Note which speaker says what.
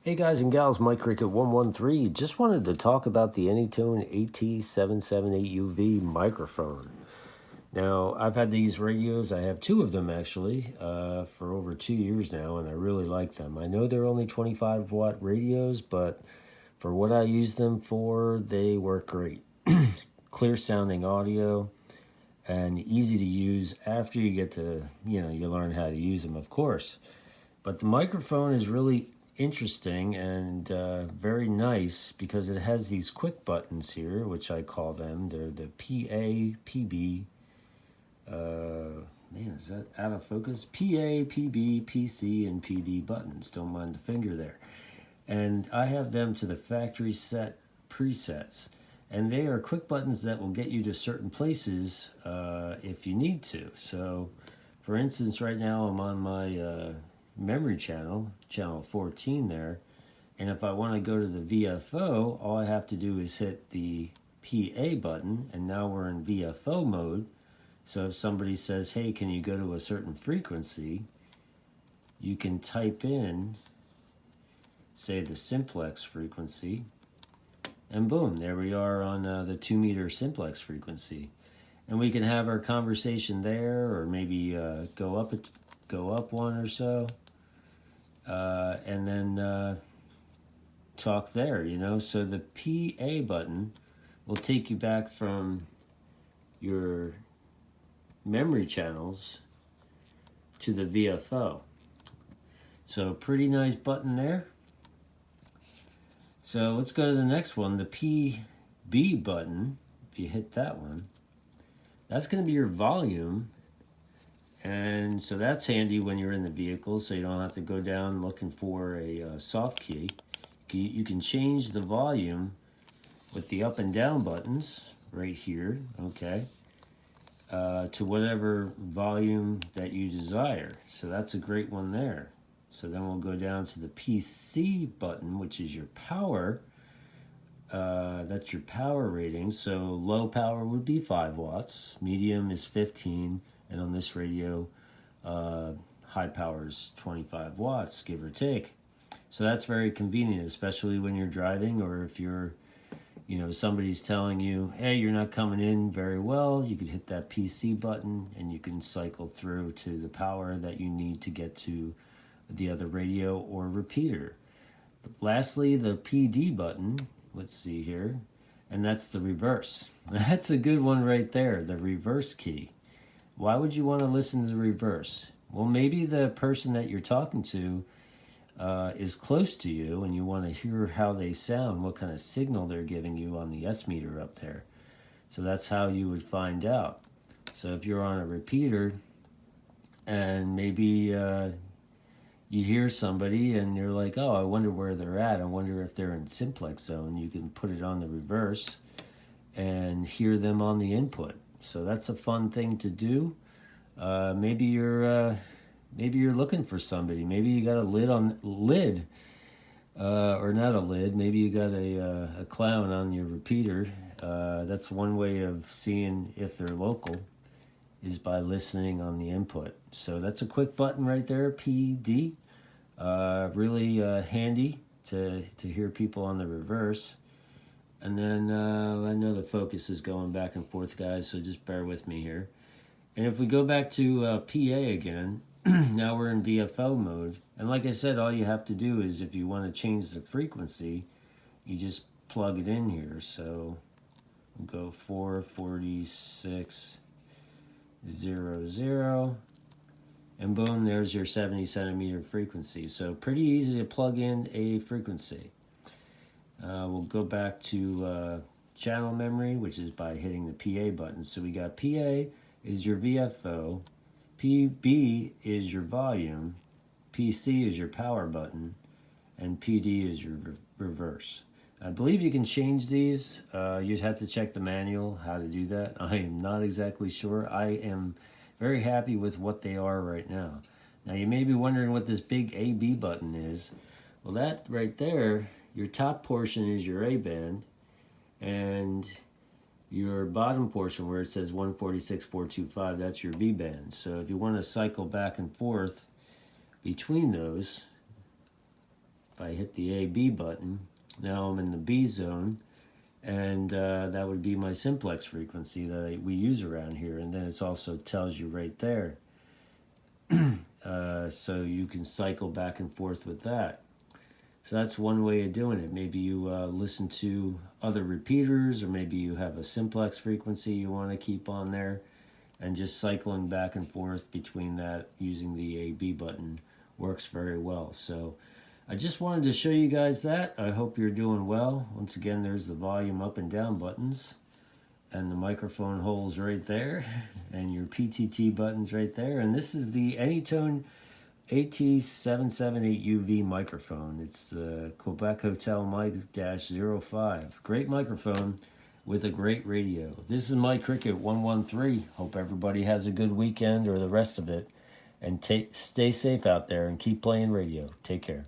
Speaker 1: Hey guys and gals, Mike Cricket 113. Just wanted to talk about the Anytone AT-778UV microphone. Now, I've had these radios, I have two of them actually, for over 2 years now, and I really like them. I know they're only 25 watt radios, but for what I use them for, they work great. Clear sounding audio and easy to use after you get to, you learn how to use them, of course. But the microphone is really interesting and very nice because it has these quick buttons here, which I call them. They're the PA, PB, man, is that out of focus? PA, PB, PC, and PD buttons. Don't mind the finger there. And I have them to the factory set presets. And they are quick buttons that will get you to certain places if you need to. So, for instance, right now I'm on my memory channel 14 there, and if I want to go to the VFO, all I have to do is hit the PA button, and now we're in VFO mode. So if somebody says, hey, can you go to a certain frequency, you can type in, say, the Simplex frequency, and boom, there we are on the 2 meter Simplex frequency. And we can have our conversation there, or maybe go up one or so, and then talk there, So the PA button will take you back from your memory channels to the VFO. So pretty nice button there. So let's go to the next one, the PB button. If you hit that one, that's going to be your volume. And so that's handy when you're in the vehicle, so you don't have to go down looking for a soft key. You can change the volume with the up and down buttons right here, okay, to whatever volume that you desire. So that's a great one there. So then we'll go down to the PC button, which is your power. That's your power rating. So low power would be 5 watts, medium is 15, and on this radio, high power is 25 watts, give or take. So that's very convenient, especially when you're driving, or if you're, somebody's telling you, hey, you're not coming in very well, you could hit that PC button and you can cycle through to the power that you need to get to the other radio or repeater. Lastly, the PD button, let's see here, and that's the reverse. That's a good one right there, the reverse key. Why would you want to listen to the reverse? Well, maybe the person that you're talking to is close to you and you want to hear how they sound, what kind of signal they're giving you on the S meter up there. So that's how you would find out. So if you're on a repeater and maybe you hear somebody and you're like, oh, I wonder where they're at. I wonder if they're in Simplex zone. You can put it on the reverse and hear them on the input. So that's a fun thing to do. Maybe you're looking for somebody. Maybe you got a lid, or not a lid. Maybe you got a clown on your repeater. That's one way of seeing if they're local, is by listening on the input. So that's a quick button right there, PD. Really handy to hear people on the reverse. And then I know the focus is going back and forth, guys, so just bear with me here. And if we go back to PA again, now we're in VFO mode. And like I said, all you have to do is, if you want to change the frequency, you just plug it in here. So we'll go 44600, and boom, there's your 70 centimeter frequency. So pretty easy to plug in a frequency. We'll go back to channel memory, which is by hitting the PA button. So we got PA is your VFO, PB is your volume, PC is your power button, and PD is your reverse. I believe you can change these. You'd have to check the manual how to do that. I am not exactly sure. I am very happy with what they are right now. Now you may be wondering what this big AB button is. Well, that right there, your top portion is your A band, and your bottom portion where it says 146.425, that's your B band. So if you want to cycle back and forth between those, If I hit the A-B button, now I'm in the B zone, and that would be my simplex frequency that we use around here. And then it also tells you right there. So you can cycle back and forth with that. So that's one way of doing it. Maybe you listen to other repeaters, or maybe you have a simplex frequency you want to keep on there, and just cycling back and forth between that using the A-B button works very well. So I just wanted to show you guys that. I hope you're doing well. Once again, there's the volume up and down buttons, and the microphone holes right there, and your PTT buttons right there. And this is the Anytone AT-778UV microphone. It's Quebec Hotel Mic-05. Great microphone with a great radio. This is Mike Cricket 113. Hope everybody has a good weekend or the rest of it. And stay safe out there and keep playing radio. Take care.